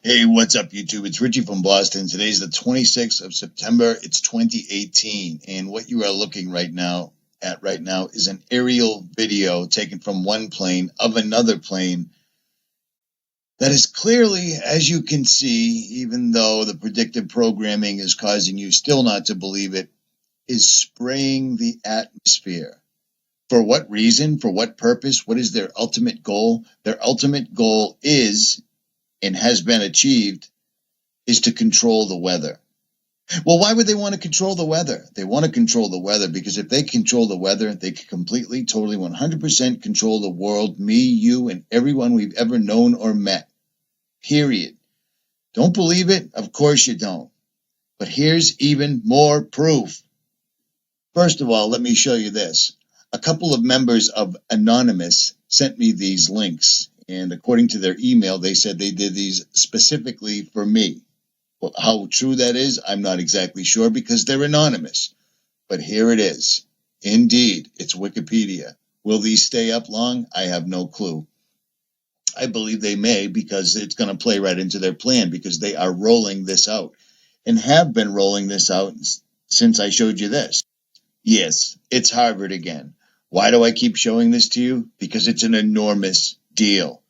Hey, what's up, YouTube? It's Richie from Boston. Today's the 26th of September. It's 2018. And what you are looking right now is an aerial video taken from one plane of another plane that is clearly, as you can see, even though the predictive programming is causing you still not to believe it, is spraying the atmosphere. For what reason? For what purpose? What is their ultimate goal? Their ultimate goal is, and has been achieved, is to control the weather. Well, why would they want to control the weather? They want to control the weather because if they control the weather, they can completely, totally, 100% control the world, me, you, and everyone we've ever known or met. Period. Don't believe it? Of course you don't. But here's even more proof. First of all, let me show you this. A couple of members of Anonymous sent me these links, and according to their email, they said they did these specifically for me. Well, how true that is, I'm not exactly sure because they're anonymous. But here it is. Indeed, it's Wikipedia. Will these stay up long? I have no clue. I believe they may because it's going to play right into their plan because they are rolling this out and have been rolling this out since I showed you this. Yes, it's Harvard again. Why do I keep showing this to you? Because it's an enormous deal.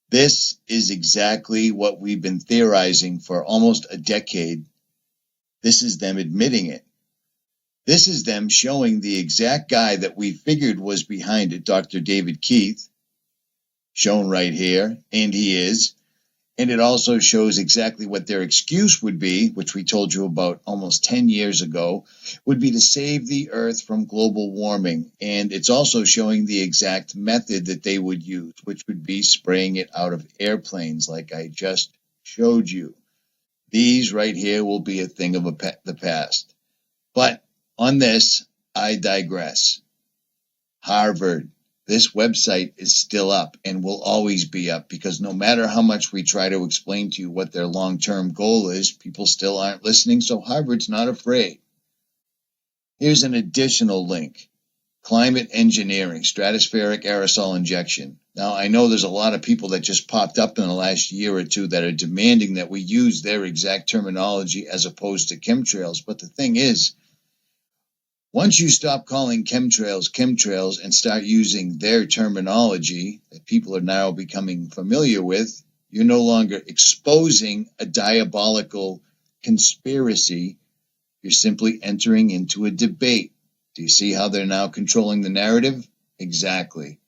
This is exactly what we've been theorizing for almost a decade. This is them admitting it. This is them showing the exact guy that we figured was behind it, Dr. David Keith, shown right here, and he is. And it also shows exactly what their excuse would be, which we told you about almost 10 years ago, would be to save the earth from global warming. And it's also showing the exact method that they would use, which would be spraying it out of airplanes like I just showed you. These right here will be a thing of the past. But on this, I digress. Harvard. This website is still up and will always be up because no matter how much we try to explain to you what their long-term goal is, people still aren't listening, so Harvard's not afraid. Here's an additional link. Climate engineering, stratospheric aerosol injection. Now, I know there's a lot of people that just popped up in the last year or two that are demanding that we use their exact terminology as opposed to chemtrails, but the thing is, once you stop calling chemtrails and start using their terminology that people are now becoming familiar with, you're no longer exposing a diabolical conspiracy. You're simply entering into a debate. Do you see how they're now controlling the narrative? Exactly.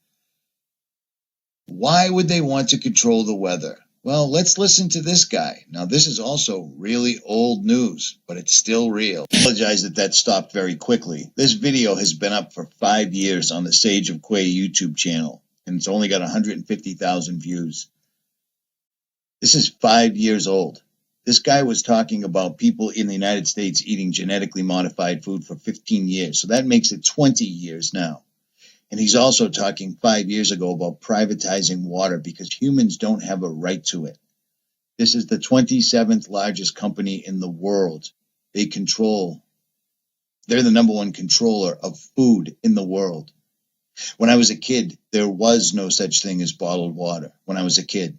Why would they want to control the weather? Well, let's listen to this guy. Now, this is also really old news, but it's still real. I apologize that stopped very quickly. This video has been up for 5 years on the Sage of Quay YouTube channel, and it's only got 150,000 views. This is 5 years old. This guy was talking about people in the United States eating genetically modified food for 15 years, so that makes it 20 years now. And he's also talking 5 years ago about privatizing water because humans don't have a right to it. This is the 27th largest company in the world. They're the number one controller of food in the world. When I was a kid, there was no such thing as bottled water when I was a kid.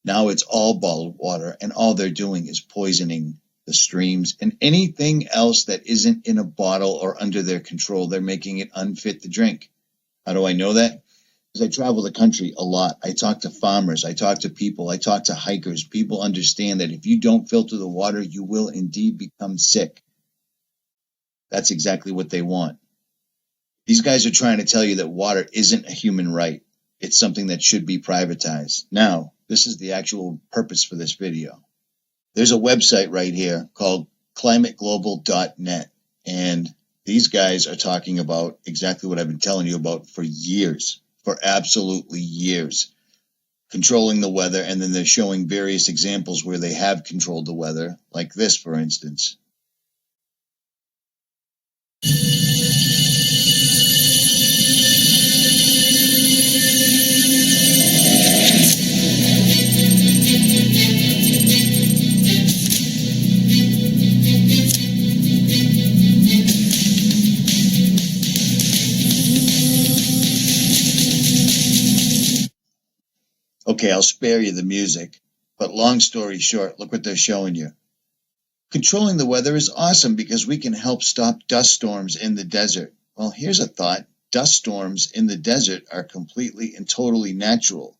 Now it's all bottled water, and all they're doing is poisoning the streams and anything else that isn't in a bottle or under their control. They're making it unfit to drink. How do I know that? Because I travel the country a lot. I talk to farmers. I talk to people. I talk to hikers. People understand that if you don't filter the water, you will indeed become sick. That's exactly what they want. These guys are trying to tell you that water isn't a human right. It's something that should be privatized. Now, this is the actual purpose for this video. There's a website right here called climateglobal.net, and these guys are talking about exactly what I've been telling you about for years, for absolutely years, controlling the weather, and then they're showing various examples where they have controlled the weather, like this, for instance. Okay, I'll spare you the music. But long story short, look what they're showing you. Controlling the weather is awesome because we can help stop dust storms in the desert. Well, here's a thought. Dust storms in the desert are completely and totally natural.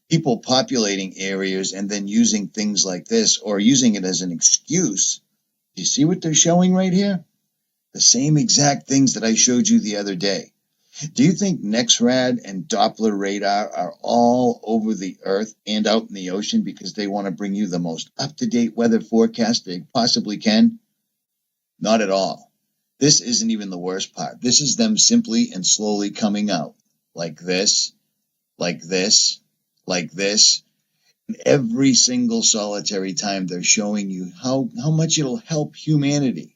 People populating areas and then using things like this or using it as an excuse. Do you see what they're showing right here? The same exact things that I showed you the other day. Do you think NEXRAD and Doppler radar are all over the earth and out in the ocean because they want to bring you the most up-to-date weather forecast they possibly can? Not at all. This isn't even the worst part. This is them simply and slowly coming out. Like this, like this, like this. And every single solitary time they're showing you how much it'll help humanity.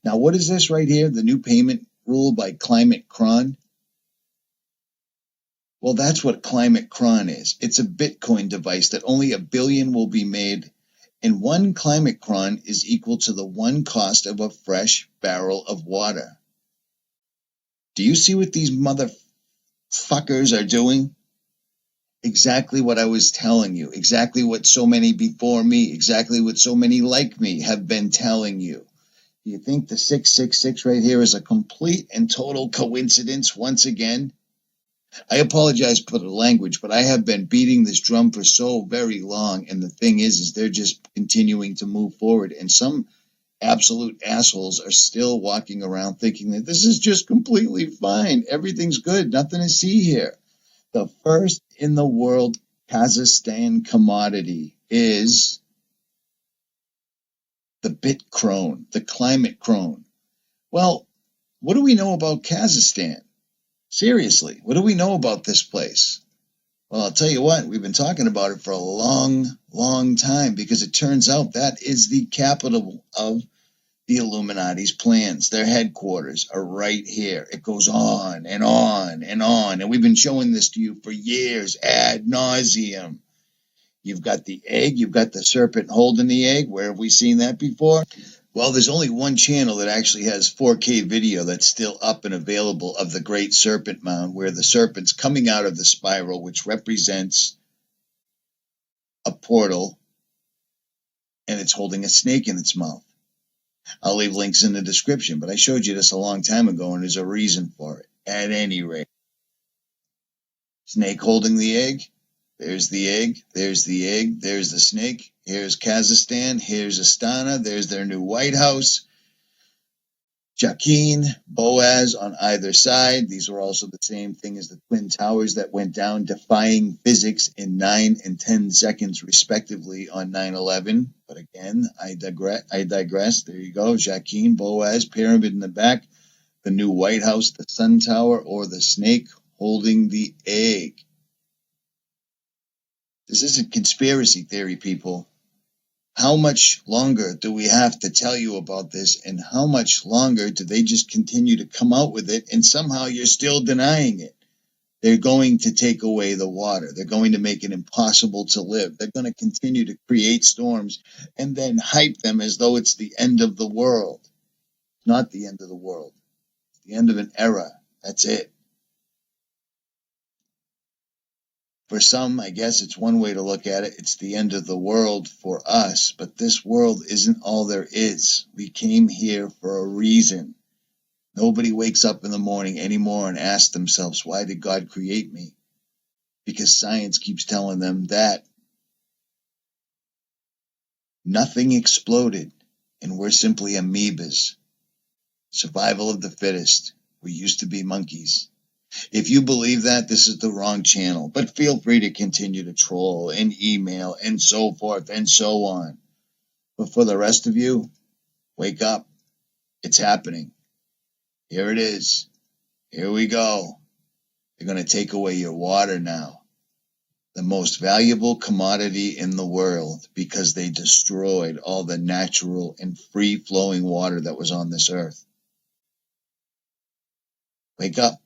Now, what is this right here? The new payment rule by Climate Cron? Well, that's what Climate Cron is. It's a Bitcoin device that only 1 billion will be made, and one Climate Cron is equal to the one cost of a fresh barrel of water. Do you see what these motherfuckers are doing? Exactly what I was telling you. Exactly what so many before me, exactly what so many like me have been telling you. Do you think the 666 right here is a complete and total coincidence once again? I apologize for the language, but I have been beating this drum for so very long, and the thing is they're just continuing to move forward, and some absolute assholes are still walking around thinking that this is just completely fine. Everything's good. Nothing to see here. The first in the world Kazakhstan commodity is the bit crone, the climate crone. Well, what do we know about Kazakhstan? Seriously, what do we know about this place? Well, I'll tell you what, we've been talking about it for a long, long time because it turns out that is the capital of the Illuminati's plans. Their headquarters are right here. It goes on and on and on. And we've been showing this to you for years ad nauseum. You've got the egg. You've got the serpent holding the egg. Where have we seen that before? Well, there's only one channel that actually has 4K video that's still up and available of the Great Serpent Mound, where the serpent's coming out of the spiral, which represents a portal, and it's holding a snake in its mouth. I'll leave links in the description, but I showed you this a long time ago, and there's a reason for it. At any rate, snake holding the egg. There's the egg, there's the egg, there's the snake. Here's Kazakhstan, here's Astana, there's their new White House. Jakin, Boaz on either side. These were also the same thing as the Twin Towers that went down, defying physics in 9 and 10 seconds, respectively, on 9/11. But again, I digress. There you go. Jakin, Boaz, pyramid in the back, the new White House, the Sun Tower, or the snake holding the egg. This isn't conspiracy theory, people. How much longer do we have to tell you about this, and how much longer do they just continue to come out with it, and somehow you're still denying it? They're going to take away the water. They're going to make it impossible to live. They're going to continue to create storms and then hype them as though it's the end of the world. It's not the end of the world. It's the end of an era. That's it. For some, I guess it's one way to look at it. It's the end of the world for us, but this world isn't all there is. We came here for a reason. Nobody wakes up in the morning anymore and asks themselves, why did God create me? Because science keeps telling them that nothing exploded and we're simply amoebas. Survival of the fittest. We used to be monkeys. If you believe that, this is the wrong channel, but feel free to continue to troll and email and so forth and so on. But for the rest of you, wake up. It's happening. Here it is. Here we go. They're going to take away your water now. The most valuable commodity in the world, because they destroyed all the natural and free-flowing water that was on this earth. Wake up.